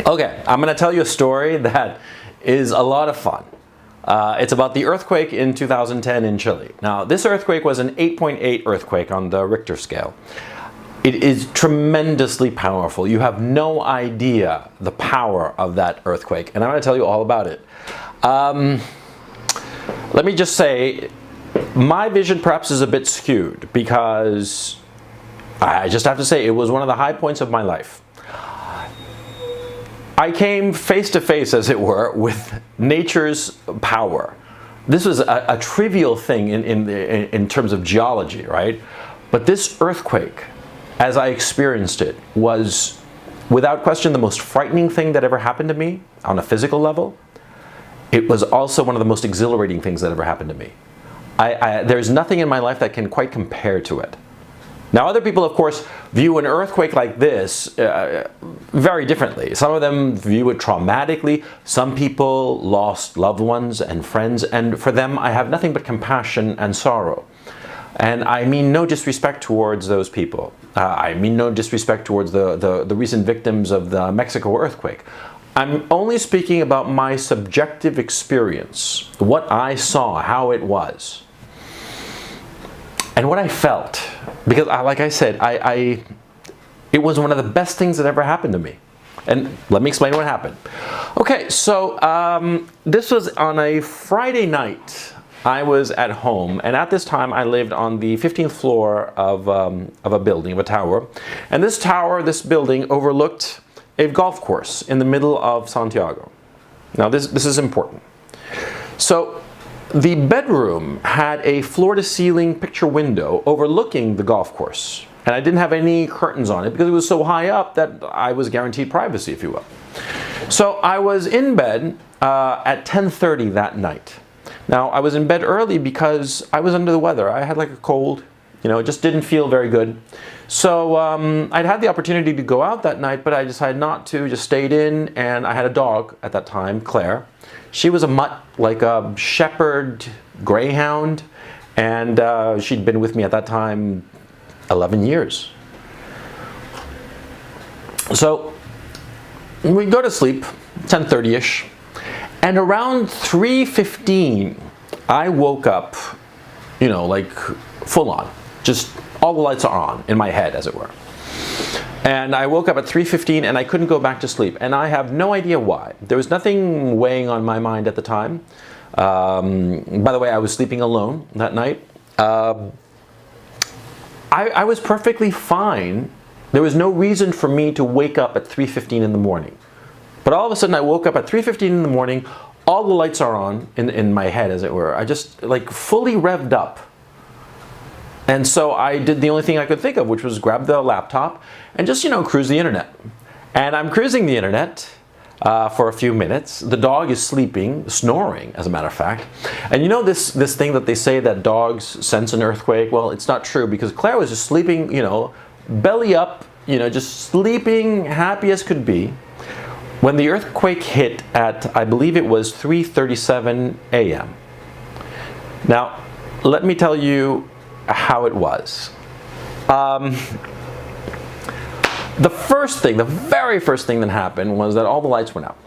Okay, I'm going to tell you a story that is a lot of fun. It's about the earthquake in 2010 in Chile. Now, this earthquake was an 8.8 earthquake on the Richter scale. It is tremendously powerful. You have no idea the power of that earthquake, and I'm going to tell you all about it. Let me just say, my vision perhaps is a bit skewed because I just have to say it was one of the high points of my life. I came face to face, as it were, with nature's power. This was a trivial thing in terms of geology, right? But this earthquake, as I experienced it, was without question the most frightening thing that ever happened to me on a physical level. It was also one of the most exhilarating things that ever happened to me. There's nothing in my life that can quite compare to it. Now, other people, of course, view an earthquake like this very differently. Some of them view it traumatically. Some people lost loved ones and friends, and for them, I have nothing but compassion and sorrow. And I mean no disrespect towards those people. I mean no disrespect towards the recent victims of the Mexico earthquake. I'm only speaking about my subjective experience, what I saw, how it was. And what I felt, because like I said, it was one of the best things that ever happened to me. And let me explain what happened. Okay, so this was on a Friday night. I was at home, and at this time I lived on the 15th floor of a building, of a tower. And this tower, this building, overlooked a golf course in the middle of Santiago. Now this is important. So the bedroom had a floor-to-ceiling picture window overlooking the golf course. And I didn't have any curtains on it because it was so high up that I was guaranteed privacy, if you will. So I was in bed at 10:30 that night. Now, I was in bed early because I was under the weather. I had like a cold, it just didn't feel very good. So I'd had the opportunity to go out that night, but I decided not to, just stayed in, and I had a dog at that time, Claire. She was a mutt, like a shepherd greyhound, and she'd been with me at that time 11 years. So we go to sleep, 10:30-ish, and around 3:15, I woke up, like full on, just all the lights are on in my head, as it were. And I woke up at 3:15 and I couldn't go back to sleep. And I have no idea why. There was nothing weighing on my mind at the time. By the way, I was sleeping alone that night. I was perfectly fine. There was no reason for me to wake up at 3:15 in the morning. But all of a sudden I woke up at 3:15 in the morning. All the lights are on in my head, as it were. I just like fully revved up. And so I did the only thing I could think of, which was grab the laptop and just, cruise the internet. And I'm cruising the internet for a few minutes. The dog is sleeping, snoring, as a matter of fact. And this thing that they say that dogs sense an earthquake? Well, it's not true, because Claire was just sleeping, belly up, just sleeping, happy as could be, when the earthquake hit at, I believe it was 3:37 a.m. Now, let me tell you how it was. The very first thing that happened was that all the lights went out.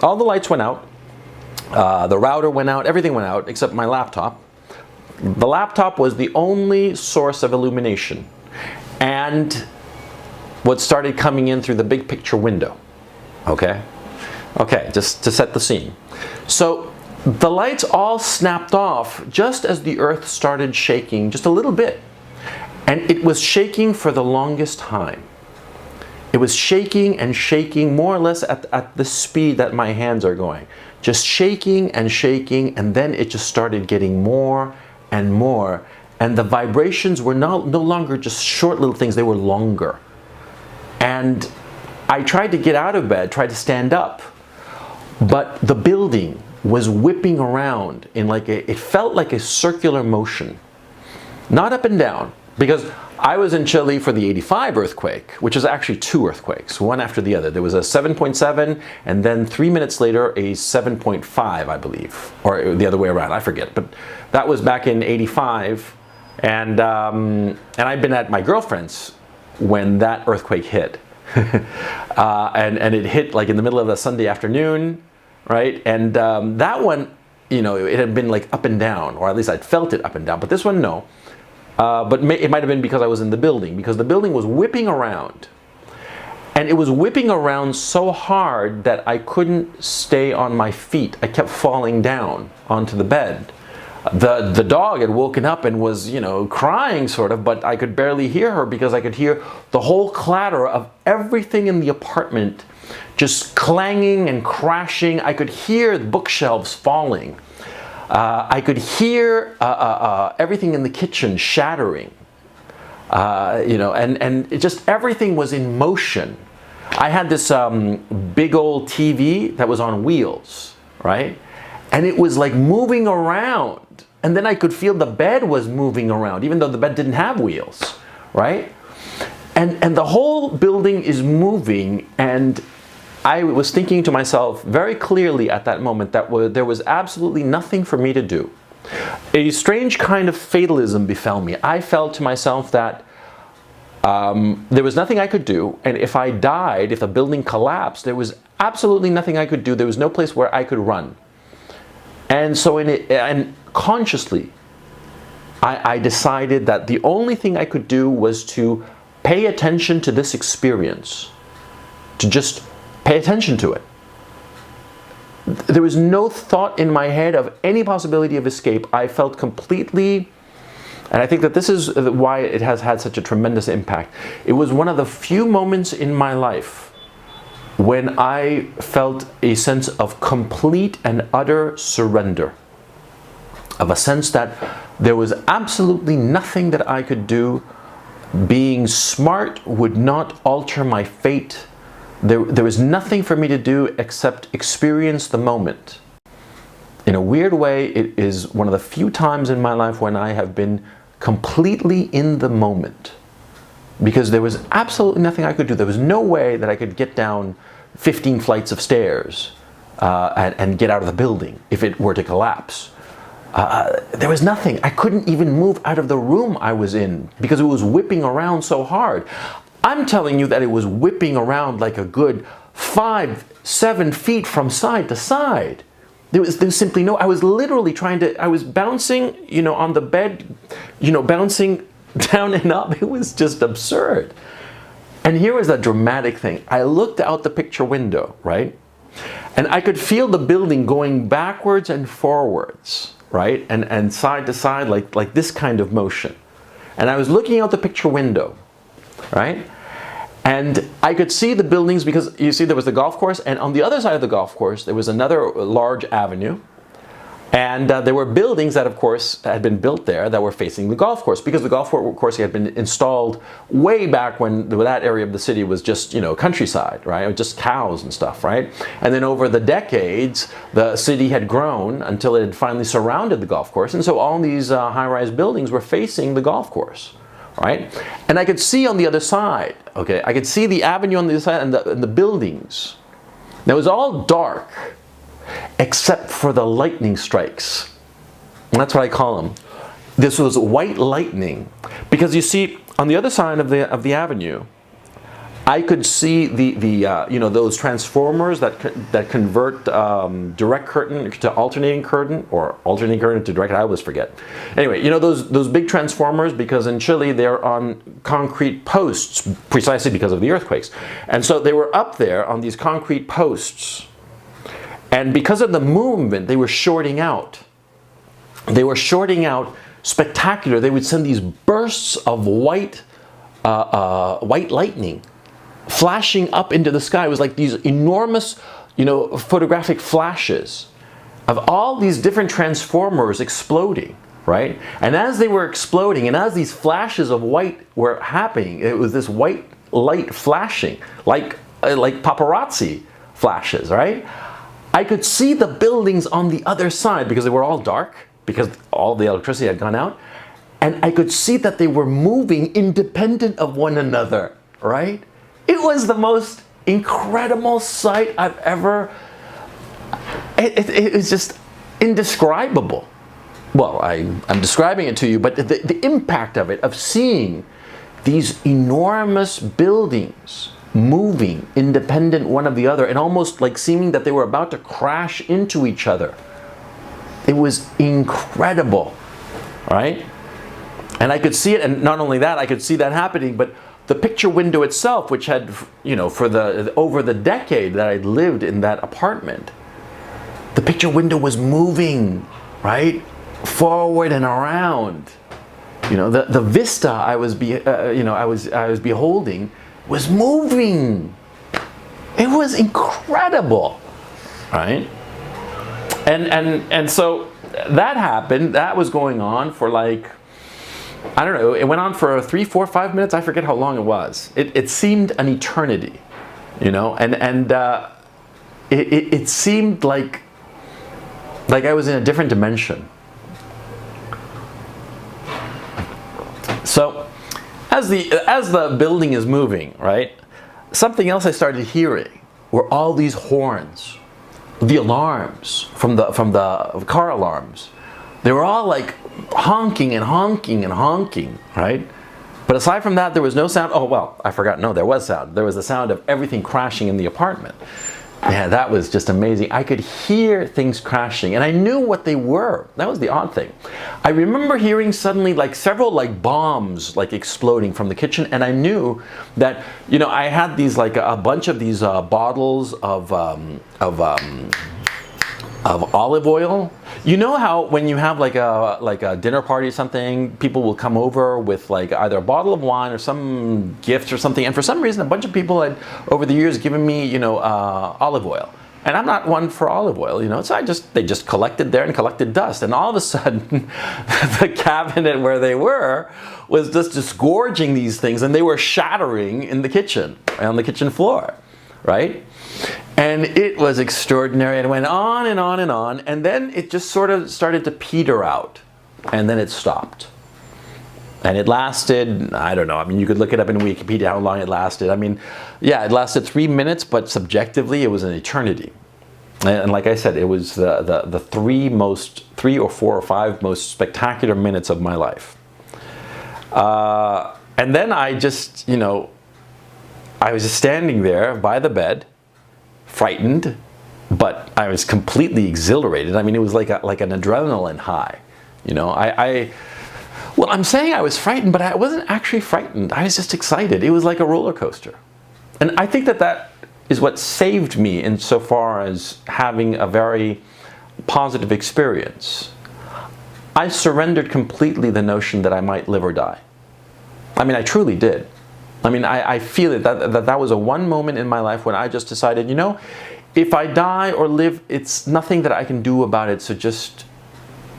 All the lights went out. The router went out. Everything went out except my laptop. The laptop was the only source of illumination, and what started coming in through the big picture window. Okay, just to set the scene. So the lights all snapped off just as the earth started shaking just a little bit. And it was shaking for the longest time. It was shaking and shaking more or less at the speed that my hands are going. Just shaking and shaking, and then it just started getting more and more. And the vibrations were no longer just short little things, they were longer. And I tried to get out of bed, tried to stand up, but the building was whipping around in it felt like a circular motion. Not up and down, because I was in Chile for the 85 earthquake, which was actually two earthquakes, one after the other. There was a 7.7, and then 3 minutes later, a 7.5, I believe, or the other way around, I forget. But that was back in 85, and I'd been at my girlfriend's when that earthquake hit. and it hit like in the middle of a Sunday afternoon, right? And that one, you know, it had been like up and down, or at least I'd felt it up and down. But this one, no. But it might have been because I was in the building, because the building was whipping around. And it was whipping around so hard that I couldn't stay on my feet. I kept falling down onto the bed. The dog had woken up and was, you know, crying sort of, but I could barely hear her because I could hear the whole clatter of everything in the apartment just clanging and crashing. I could hear the bookshelves falling. I could hear everything in the kitchen shattering. You know, and it just everything was in motion. I had this big old TV that was on wheels, right? And it was like moving around. And then I could feel the bed was moving around, even though the bed didn't have wheels, right? And the whole building is moving. And I was thinking to myself very clearly at that moment that there was absolutely nothing for me to do. A strange kind of fatalism befell me. I felt to myself that there was nothing I could do, and if I died, if the building collapsed, there was absolutely nothing I could do. There was no place where I could run. And so and consciously, I decided that the only thing I could do was to pay attention to this experience, to just pay attention to it. There was no thought in my head of any possibility of escape. I felt completely, and I think that this is why it has had such a tremendous impact. It was one of the few moments in my life when I felt a sense of complete and utter surrender, of a sense that there was absolutely nothing that I could do. Being smart would not alter my fate. There was nothing for me to do except experience the moment. In a weird way, it is one of the few times in my life when I have been completely in the moment. Because there was absolutely nothing I could do. There was no way that I could get down 15 flights of stairs and get out of the building if it were to collapse. There was nothing. I couldn't even move out of the room I was in because it was whipping around so hard. I'm telling you that it was whipping around like a good 5-7 feet from side to side. There was simply no, I was literally I was bouncing, you know, on the bed, you know, bouncing down and up. It was just absurd. And here was the dramatic thing. I looked out the picture window, right? And I could feel the building going backwards and forwards, right? And side to side, like this kind of motion. And I was looking out the picture window, right? And I could see the buildings because you see there was the golf course, and on the other side of the golf course there was another large avenue, and there were buildings that of course had been built there that were facing the golf course, because the golf course had been installed way back when that area of the city was just, you know, countryside, right? Just cows and stuff, right? And then over the decades the city had grown until it had finally surrounded the golf course, and so all these high-rise buildings were facing the golf course. Right? And I could see on the other side, okay, I could see the avenue on the other side and the buildings. Now it was all dark except for the lightning strikes. And that's what I call them. This was white lightning, because you see on the other side of the avenue, I could see the you know, those transformers that convert direct current to alternating current, or alternating current to direct. I always forget. Anyway, you know those big transformers, because in Chile they're on concrete posts precisely because of the earthquakes, and so they were up there on these concrete posts, and because of the movement they were shorting out. They were shorting out spectacular. They would send these bursts of white lightning flashing up into the sky. It was like these enormous, you know, photographic flashes of all these different transformers exploding, right? And as they were exploding, and as these flashes of white were happening, it was this white light flashing, like paparazzi flashes, right? I could see the buildings on the other side because they were all dark, because all the electricity had gone out, and I could see that they were moving independent of one another, right? It was the most incredible sight I've ever, it was just indescribable. Well, I'm describing it to you, but the impact of it, of seeing these enormous buildings moving, independent one of the other, and almost like seeming that they were about to crash into each other. It was incredible, right? And I could see it, and not only that, I could see that happening, but the picture window itself, which had, for over the decade that I'd lived in that apartment, the picture window was moving, right? Forward and around. The vista I was beholding was moving. It was incredible, right? And so that happened. That was going on for like, I don't know, it went on for 3, 4, 5 minutes. I forget how long it was. It seemed an eternity, and it seemed like I was in a different dimension. So as the building is moving, right, something else I started hearing were all these horns, the alarms from the car alarms. They were all like honking and honking and honking, right? But aside from that, there was no sound. Oh, well, I forgot. No, there was sound. There was the sound of everything crashing in the apartment. Yeah, that was just amazing. I could hear things crashing, and I knew what they were. That was the odd thing. I remember hearing suddenly like several like bombs like exploding from the kitchen, and I knew that I had these like a bunch of these bottles of olive oil. You know how when you have like a dinner party or something, people will come over with like either a bottle of wine or some gift or something, and for some reason a bunch of people had over the years given me olive oil, and I'm not one for olive oil, so they just collected there and collected dust, and all of a sudden the cabinet where they were was just disgorging these things, and they were shattering in the kitchen, on the kitchen floor, right? And it was extraordinary, and it went on and on and on, and then it just sort of started to peter out, and then it stopped. And it lasted, I don't know, you could look it up in Wikipedia how long it lasted. It lasted 3 minutes, but subjectively it was an eternity. And like I said, it was the 3 or 4 or 5 most spectacular minutes of my life. And then I was just standing there by the bed, frightened, but I was completely exhilarated. It was like an adrenaline high. I'm saying I was frightened, but I wasn't actually frightened. I was just excited. It was like a roller coaster. And I think that is what saved me insofar as having a very positive experience. I surrendered completely the notion that I might live or die. I truly did. I feel it, that was a one moment in my life when I just decided, if I die or live, it's nothing that I can do about it, so just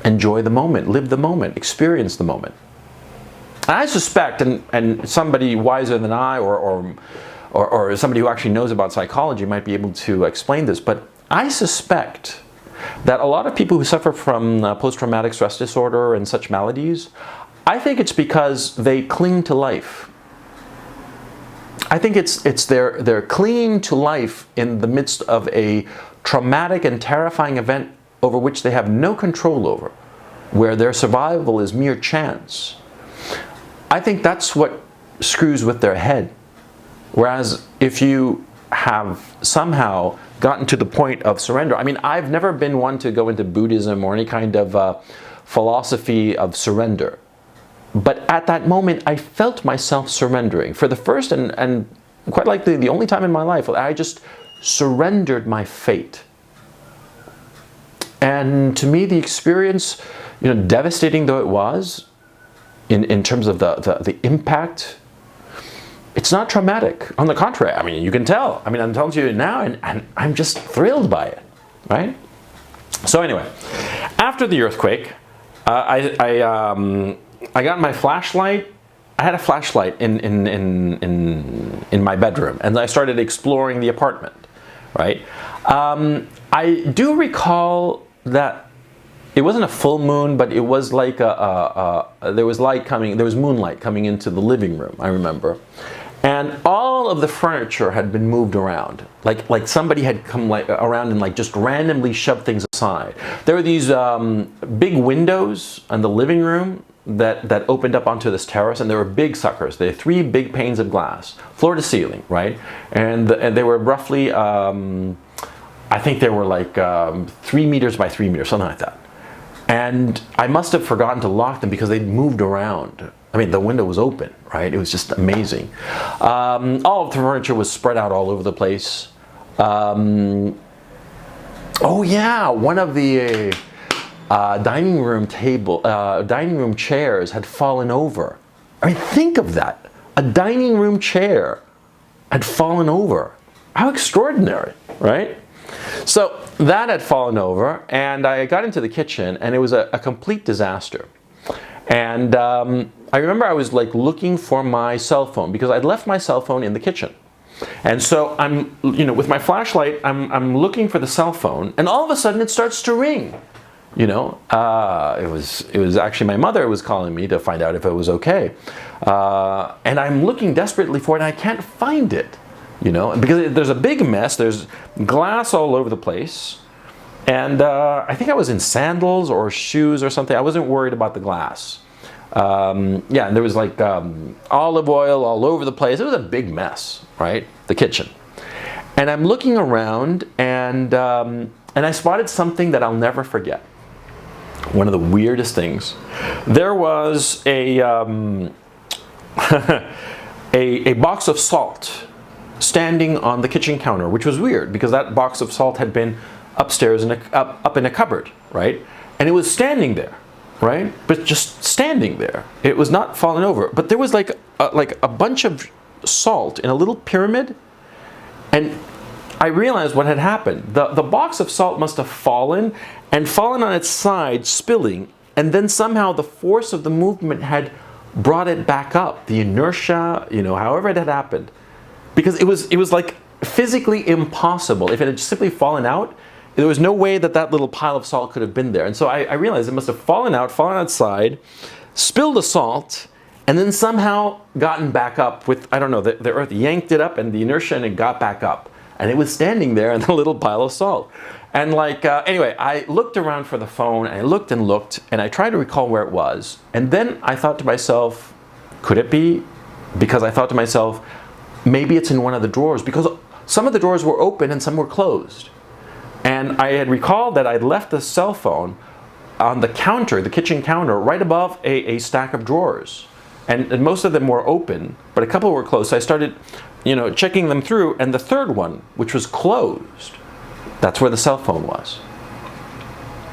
enjoy the moment, live the moment, experience the moment. And I suspect, and somebody wiser than I or somebody who actually knows about psychology might be able to explain this, but I suspect that a lot of people who suffer from post-traumatic stress disorder and such maladies, I think it's because they cling to life. I think it's they're clinging to life in the midst of a traumatic and terrifying event over which they have no control over, where their survival is mere chance. I think that's what screws with their head. Whereas if you have somehow gotten to the point of surrender, I've never been one to go into Buddhism or any kind of philosophy of surrender. But at that moment, I felt myself surrendering. For the first and quite likely the only time in my life, I just surrendered my fate. And to me, the experience, devastating though it was, in terms of the impact, it's not traumatic. On the contrary, you can tell. I'm telling you now, and I'm just thrilled by it, right? So anyway, after the earthquake, I got my flashlight. I had a flashlight in my bedroom, and I started exploring the apartment, right? I do recall that it wasn't a full moon, but it was like there was moonlight coming into the living room, I remember. And all of the furniture had been moved around, like somebody had come around and just randomly shoved things aside. There were these big windows in the living room that opened up onto this terrace, and they were big suckers. They had 3 big panes of glass, floor to ceiling, right? And they were roughly, I think they were like 3 meters by 3 meters, something like that. And I must have forgotten to lock them because they'd moved around. I mean, the window was open, right? It was just amazing. All of the furniture was spread out all over the place. Oh yeah, one of the dining room chairs had fallen over. I mean, think of that. A dining room chair had fallen over. How extraordinary, right? So that had fallen over, and I got into the kitchen, and it was a complete disaster. And I remember I was like looking for my cell phone because I'd left my cell phone in the kitchen. And so I'm, with my flashlight, I'm looking for the cell phone, and all of a sudden it starts to ring. It was actually my mother was calling me to find out if it was okay. And I'm looking desperately for it, and I can't find it. Because there's a big mess. There's glass all over the place. And I think I was in sandals or shoes or something. I wasn't worried about the glass. And there was like olive oil all over the place. It was a big mess, right? The kitchen. And I'm looking around, and I spotted something that I'll never forget. One of the weirdest things. There was a box of salt standing on the kitchen counter, which was weird because that box of salt had been upstairs up in a cupboard, right? And it was standing there, right? But just standing there. It was not fallen over. But there was like a bunch of salt in a little pyramid, and I realized what had happened. The box of salt must have fallen on its side, spilling, and then somehow the force of the movement had brought it back up. The inertia, however it had happened. Because it was like physically impossible. If it had simply fallen out, there was no way that little pile of salt could have been there. And so I realized it must have fallen outside, spilled the salt, and then somehow gotten back up with, I don't know, the earth yanked it up and the inertia, and it got back up. And it was standing there in the little pile of salt. And anyway, I looked around for the phone, and I looked, and I tried to recall where it was. And then I thought to myself, could it be? Because I thought to myself, maybe it's in one of the drawers, because some of the drawers were open and some were closed. And I had recalled that I'd left the cell phone on the counter, the kitchen counter, right above a stack of drawers. And most of them were open, but a couple were closed. So I started, checking them through, and the third one, which was closed, that's where the cell phone was.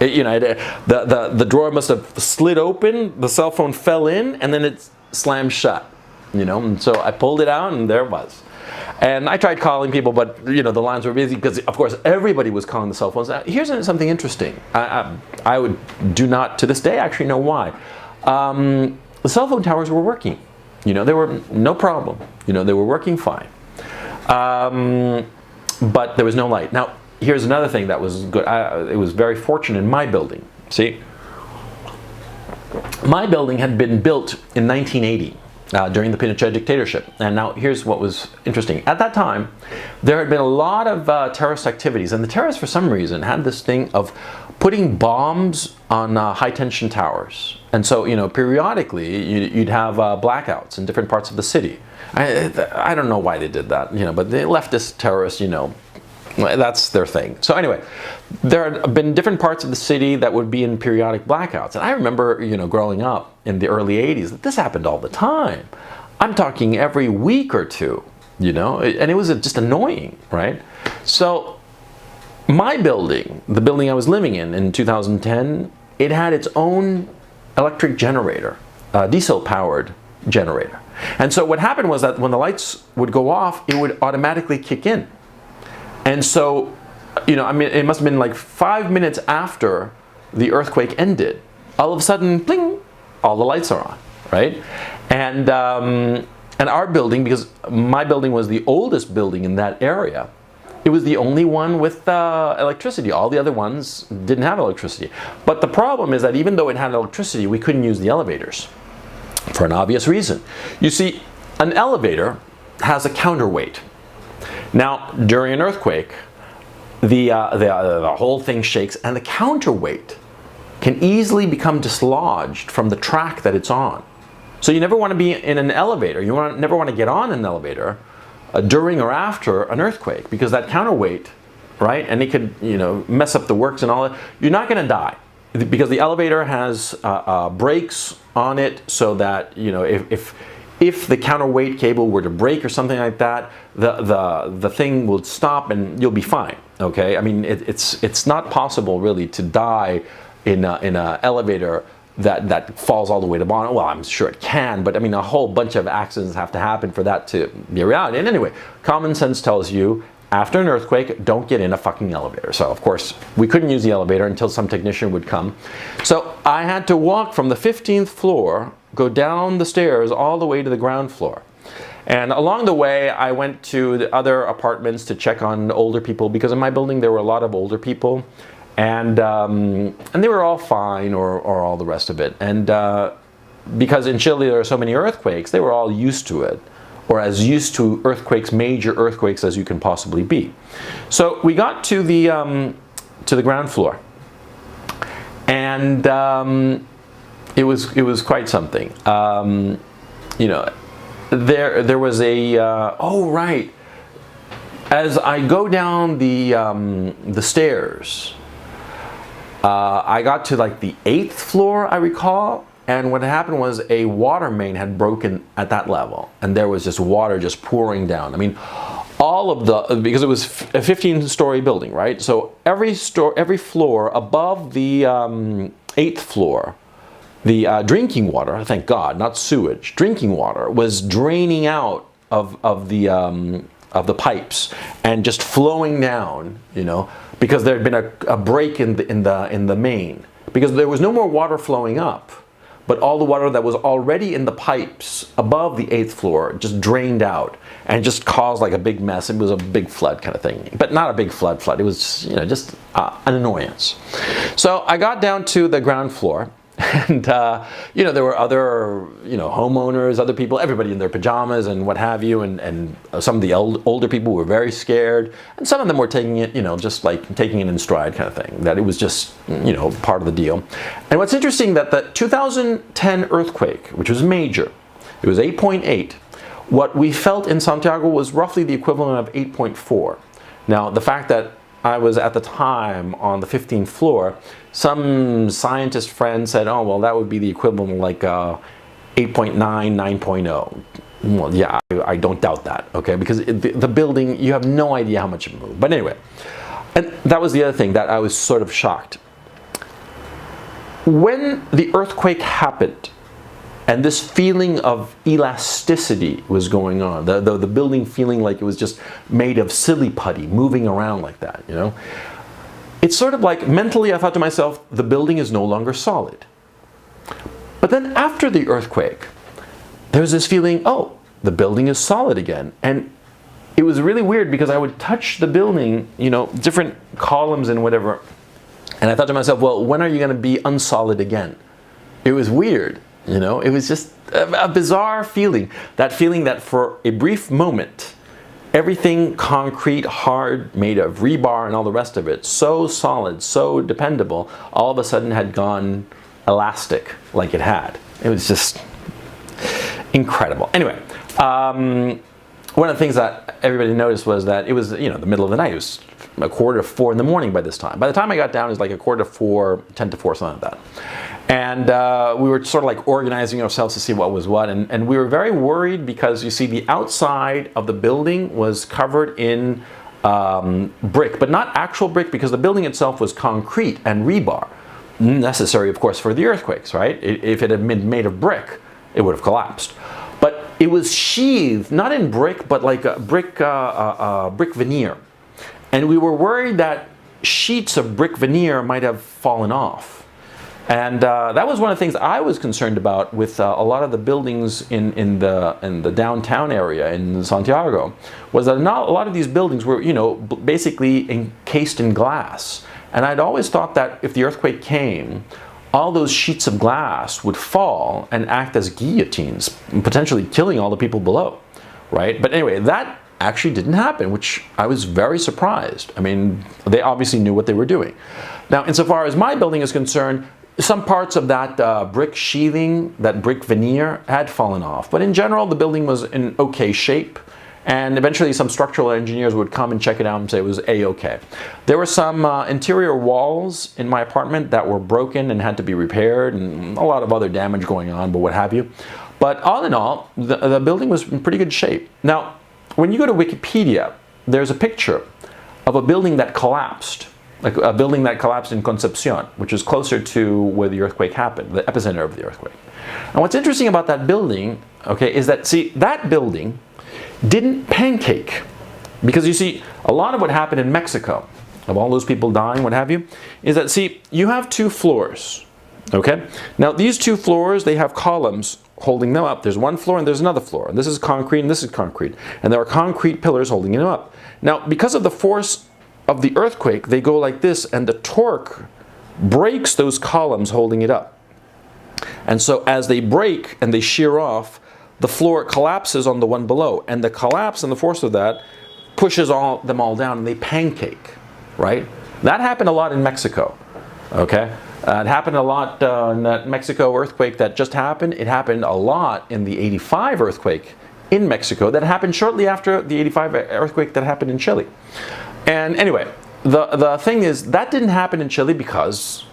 The drawer must have slid open, the cell phone fell in, and then it slammed shut. And so I pulled it out, and there it was. And I tried calling people, but the lines were busy because, of course, everybody was calling the cell phones. Here's something interesting. I do not, to this day, actually know why. The cell phone towers were working. They were no problem. They were working fine. But there was no light. Now, here's another thing that was good. It was very fortunate in my building. See, my building had been built in 1980. During the Pinochet dictatorship. And now here's what was interesting. At that time, there had been a lot of terrorist activities, and the terrorists, for some reason, had this thing of putting bombs on high-tension towers. And so, periodically, you'd have blackouts in different parts of the city. I don't know why they did that, but the leftist terrorists, that's their thing. So anyway, there had been different parts of the city that would be in periodic blackouts. And I remember, growing up in the early 80s, that this happened all the time. I'm talking every week or two, and it was just annoying, right? So my building, the building I was living in 2010, it had its own electric generator, diesel-powered generator. And so what happened was that when the lights would go off, it would automatically kick in. And so, it must have been like 5 minutes after the earthquake ended, all of a sudden, bling, all the lights are on, right? And our building, because my building was the oldest building in that area, it was the only one with electricity. All the other ones didn't have electricity. But the problem is that even though it had electricity, we couldn't use the elevators for an obvious reason. You see, an elevator has a counterweight. Now, during an earthquake, the whole thing shakes, and the counterweight can easily become dislodged from the track that it's on. So you never want to be in an elevator. You never want to get on an elevator during or after an earthquake, because that counterweight, right, and it could, you know, mess up the works and all that. You're not going to die because the elevator has brakes on it, so that, you know, if the counterweight cable were to break or something like that, the thing will stop and you'll be fine. Okay, I mean, it's not possible really to die in a elevator that falls all the way to the bottom. Well, I'm sure it can, but I mean, a whole bunch of accidents have to happen for that to be a reality. And anyway, common sense tells you, after an earthquake, don't get in a fucking elevator. So of course, we couldn't use the elevator until some technician would come. So I had to walk from the 15th floor, go down the stairs all the way to the ground floor. And along the way, I went to the other apartments to check on older people, because in my building there were a lot of older people, and they were all fine, or all the rest of it. And because in Chile there are so many earthquakes, they were all used to it, or as used to earthquakes, major earthquakes, as you can possibly be. So we got to the ground floor, and it was quite something. You know, there was a oh right. As I go down the stairs, I got to like the 8th floor, I recall. And what happened was a water main had broken at that level, and there was just water just pouring down. I mean, all of the, because it was a 15-story building, right? So every floor above the 8th floor, the drinking water, thank God, not sewage, drinking water was draining out of the pipes and just flowing down, you know, because there had been a break in the main, because there was no more water flowing up. But all the water that was already in the pipes above the 8th floor just drained out and just caused like a big mess. It was a big flood kind of thing, but not a big flood. It was, you know, just an annoyance. So I got down to the ground floor, and you know, there were other, you know, homeowners, other people, everybody in their pajamas and what have you, and some of the older people were very scared, and some of them were taking it, you know, just like taking it in stride kind of thing, that it was just, you know, part of the deal. And what's interesting, that the 2010 earthquake, which was major, it was 8.8, what we felt in Santiago was roughly the equivalent of 8.4. Now, the fact that I was at the time on the 15th floor, some scientist friend said, oh, well, that would be the equivalent of like 8.9, 9.0. Well, yeah, I don't doubt that, okay? Because the building, you have no idea how much it moved. But anyway, and that was the other thing that I was sort of shocked. When the earthquake happened, and this feeling of elasticity was going on, the building feeling like it was just made of silly putty, moving around like that, you know? It's sort of like, mentally I thought to myself, the building is no longer solid. But then after the earthquake, there was this feeling, oh, the building is solid again. And it was really weird, because I would touch the building, you know, different columns and whatever, and I thought to myself, well, when are you going to be unsolid again? It was weird. You know, it was just a bizarre feeling. That feeling that for a brief moment, everything concrete, hard, made of rebar and all the rest of it, so solid, so dependable, all of a sudden had gone elastic like it had. It was just incredible. Anyway, one of the things that everybody noticed was that it was, you know, the middle of the night. It was 3:45 in the morning by this time. By the time I got down, it was like 3:45, 10 to 4, something like that. And we were sort of like organizing ourselves to see what was what. And we were very worried, because you see, the outside of the building was covered in brick, but not actual brick, because the building itself was concrete and rebar, necessary, of course, for the earthquakes, right? If it had been made of brick, it would have collapsed. But it was sheathed, not in brick, but like a brick veneer. And we were worried that sheets of brick veneer might have fallen off. And that was one of the things I was concerned about with a lot of the buildings in the downtown area in Santiago, was that not a lot of these buildings were, you know, basically encased in glass. And I'd always thought that if the earthquake came, all those sheets of glass would fall and act as guillotines, potentially killing all the people below, right? But anyway, that actually didn't happen, which I was very surprised. I mean, they obviously knew what they were doing. Now, insofar as my building is concerned, some parts of that brick sheathing, that brick veneer, had fallen off. But in general, the building was in okay shape. And eventually some structural engineers would come and check it out and say it was A-okay. There were some interior walls in my apartment that were broken and had to be repaired, and a lot of other damage going on, but what have you. But all in all, the building was in pretty good shape. Now, when you go to Wikipedia, there's a picture of a building that collapsed. Like a building that collapsed in Concepcion, which is closer to where the earthquake happened, the epicenter of the earthquake. And what's interesting about that building, okay, is that, see, that building didn't pancake. Because you see, a lot of what happened in Mexico, of all those people dying, what have you, is that, see, you have two floors, okay? Now, these two floors, they have columns holding them up. There's one floor and there's another floor. And this is concrete and this is concrete. And there are concrete pillars holding them up. Now, because of the force of the earthquake, they go like this, and the torque breaks those columns holding it up. And so as they break and they shear off, the floor collapses on the one below, and the collapse and the force of that pushes them all down, and they pancake, right? That happened a lot in Mexico, okay? It happened a lot in that Mexico earthquake that just happened. It happened a lot in the 85 earthquake in Mexico that happened shortly after the 85 earthquake that happened in Chile. And anyway, the thing is, that didn't happen in Chile because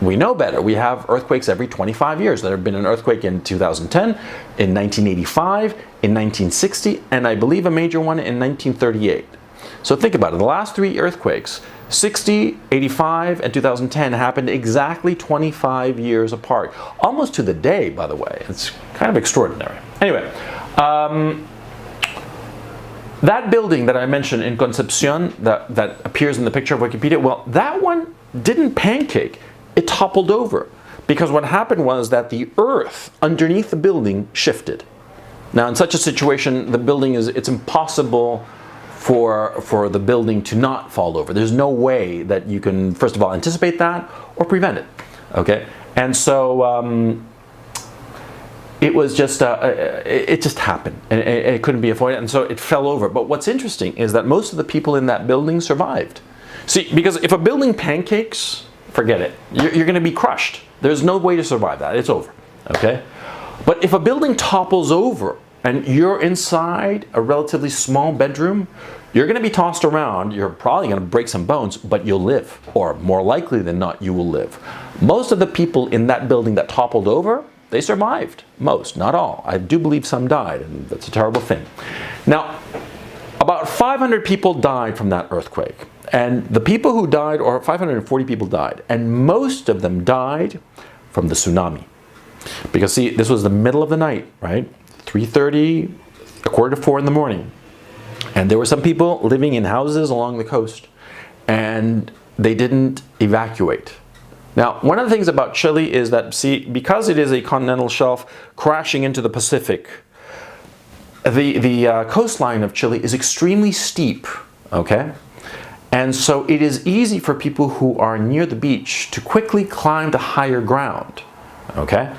we know better. We have earthquakes every 25 years. There have been an earthquake in 2010, in 1985, in 1960, and I believe a major one in 1938. So think about it. The last three earthquakes, 60, 85, and 2010, happened exactly 25 years apart. Almost to the day, by the way. It's kind of extraordinary. Anyway, that building that I mentioned in Concepcion, that appears in the picture of Wikipedia, well, that one didn't pancake. It toppled over. Because what happened was that the earth underneath the building shifted. Now, in such a situation, the building it's impossible for the building to not fall over. There's no way that you can, first of all, anticipate that or prevent it. Okay? And so, it was just, it just happened, and it couldn't be avoided, and so it fell over. But what's interesting is that most of the people in that building survived. See, because if a building pancakes, forget it. You're going to be crushed. There's no way to survive that. It's over, okay? But if a building topples over and you're inside a relatively small bedroom, you're going to be tossed around. You're probably going to break some bones, but you'll live, or more likely than not, you will live. Most of the people in that building that toppled over, they survived. Most, not all. I do believe some died, and that's a terrible thing. Now, about 500 people died from that earthquake. And the people who died, or 540 people died, and most of them died from the tsunami. Because see, this was the middle of the night, right? 3:30, 3:45 in the morning. And there were some people living in houses along the coast, and they didn't evacuate. Now, one of the things about Chile is that, see, because it is a continental shelf crashing into the Pacific, the coastline of Chile is extremely steep, okay? And so it is easy for people who are near the beach to quickly climb to higher ground, okay?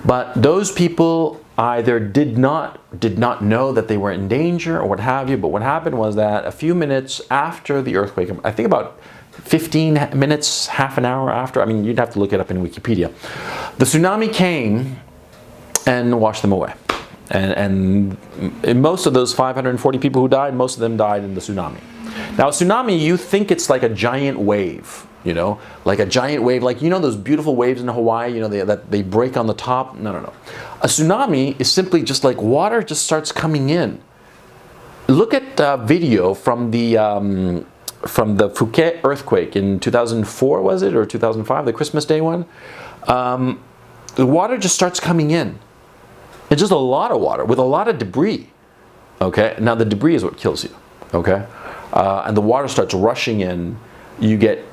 But those people either did not know that they were in danger or what have you, but what happened was that a few minutes after the earthquake, I think about 15 minutes, half an hour after, I mean, you'd have to look it up in Wikipedia, the tsunami came and washed them away. And most of those 540 people who died, most of them died in the tsunami. Now, a tsunami, you think it's like a giant wave, you know, like a giant wave, like, you know, those beautiful waves in Hawaii, you know, that they break on the top. No, no, no. A tsunami is simply just like water just starts coming in. Look at video from the Phuket earthquake in 2004, was it, or 2005, the Christmas Day one? The water just starts coming in. It's just a lot of water with a lot of debris. Okay, now the debris is what kills you. Okay, and the water starts rushing in. You get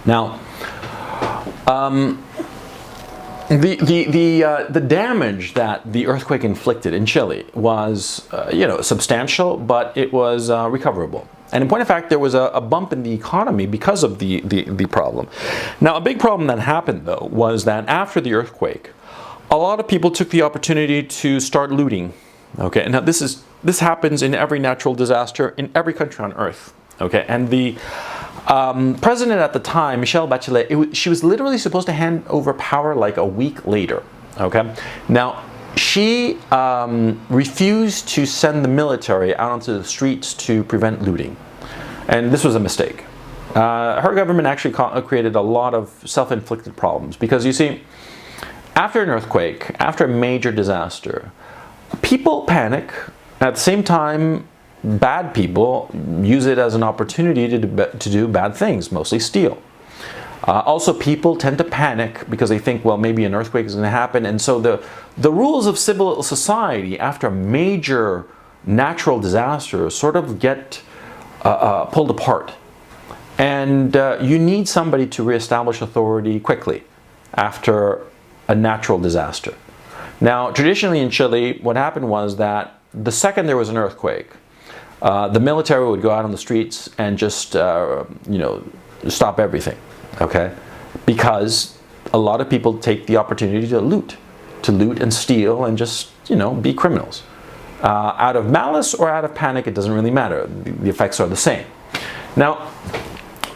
now, The damage that the earthquake inflicted in Chile was substantial, but it was recoverable. And in point of fact, there was a bump in the economy because of the problem. Now, a big problem that happened, though, was that after the earthquake, a lot of people took the opportunity to start looting. Okay, now this happens in every natural disaster in every country on earth. Okay, and the president at the time, Michelle Bachelet, she was literally supposed to hand over power like a week later. Okay, now she refused to send the military out onto the streets to prevent looting, and this was a mistake. Her government actually created a lot of self-inflicted problems because, you see, after an earthquake, after a major disaster, people panic. At the same time, bad people use it as an opportunity to do bad things, mostly steal. Also, people tend to panic because they think, well, maybe an earthquake is going to happen. And so the rules of civil society after a major natural disaster sort of get pulled apart. And you need somebody to reestablish authority quickly after a natural disaster. Now, traditionally in Chile, what happened was that the second there was an earthquake, the military would go out on the streets and just, stop everything, okay? Because a lot of people take the opportunity to loot and steal and just, be criminals. Out of malice or out of panic, it doesn't really matter. The effects are the same. Now,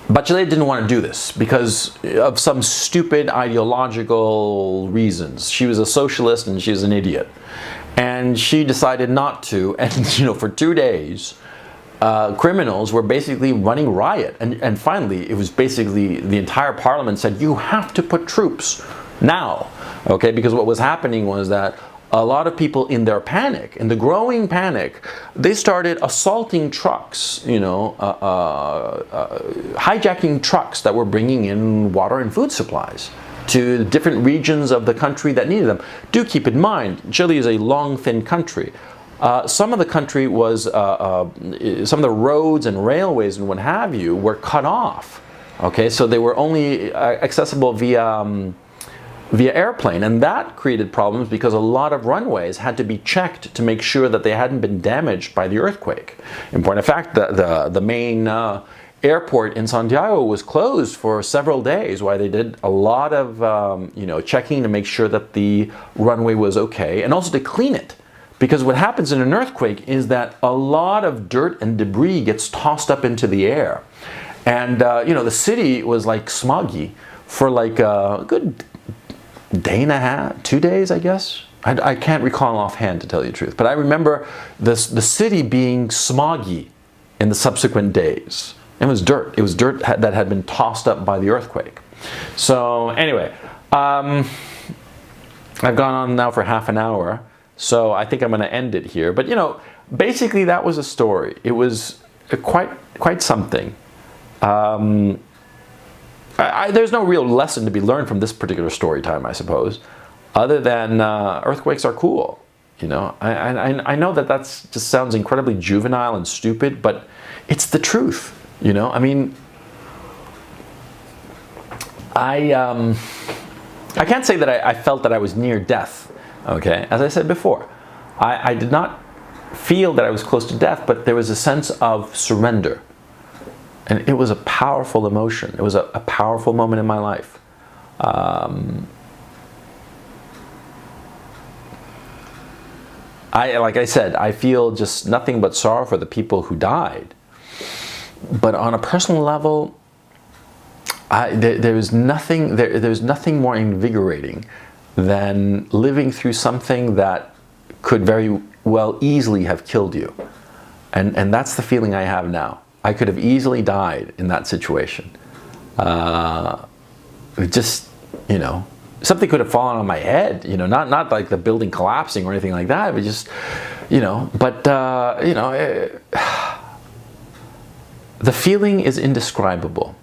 Bachelet didn't want to do this because of some stupid ideological reasons. She was a socialist and she was an idiot. And she decided not to, and for 2 days, criminals were basically running riot. And finally, it was basically the entire parliament said, you have to put troops now, okay? Because what was happening was that a lot of people in their panic, in the growing panic, they started assaulting trucks, hijacking trucks that were bringing in water and food supplies to different regions of the country that needed them. Do keep in mind, Chile is a long, thin country. Some of the country was, some of the roads and railways and what have you were cut off. Okay, so they were only accessible via airplane, and that created problems because a lot of runways had to be checked to make sure that they hadn't been damaged by the earthquake. In point of fact, the main airport in Santiago was closed for several days while they did a lot of checking to make sure that the runway was okay, and also to clean it. Because what happens in an earthquake is that a lot of dirt and debris gets tossed up into the air. And the city was like smoggy for like a good day and a half, 2 days, I guess. I can't recall offhand, to tell you the truth. But I remember the city being smoggy in the subsequent days. It was dirt. It was dirt that had been tossed up by the earthquake. So anyway, I've gone on now for half an hour. So I think I'm going to end it here. But basically that was a story. It was quite something. There's no real lesson to be learned from this particular story time, I suppose, other than earthquakes are cool. I know that just sounds incredibly juvenile and stupid, but it's the truth. I mean, I can't say that I felt that I was near death. Okay, as I said before, I did not feel that I was close to death, but there was a sense of surrender. And it was a powerful emotion. It was a powerful moment in my life. Like I said, I feel just nothing but sorrow for the people who died. But on a personal level, there's nothing more invigorating than living through something that could very well easily have killed you. And that's the feeling I have now. I could have easily died in that situation. Something could have fallen on my head, not like the building collapsing or anything like that, but just, the feeling is indescribable.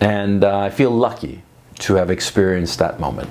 And I feel lucky to have experienced that moment.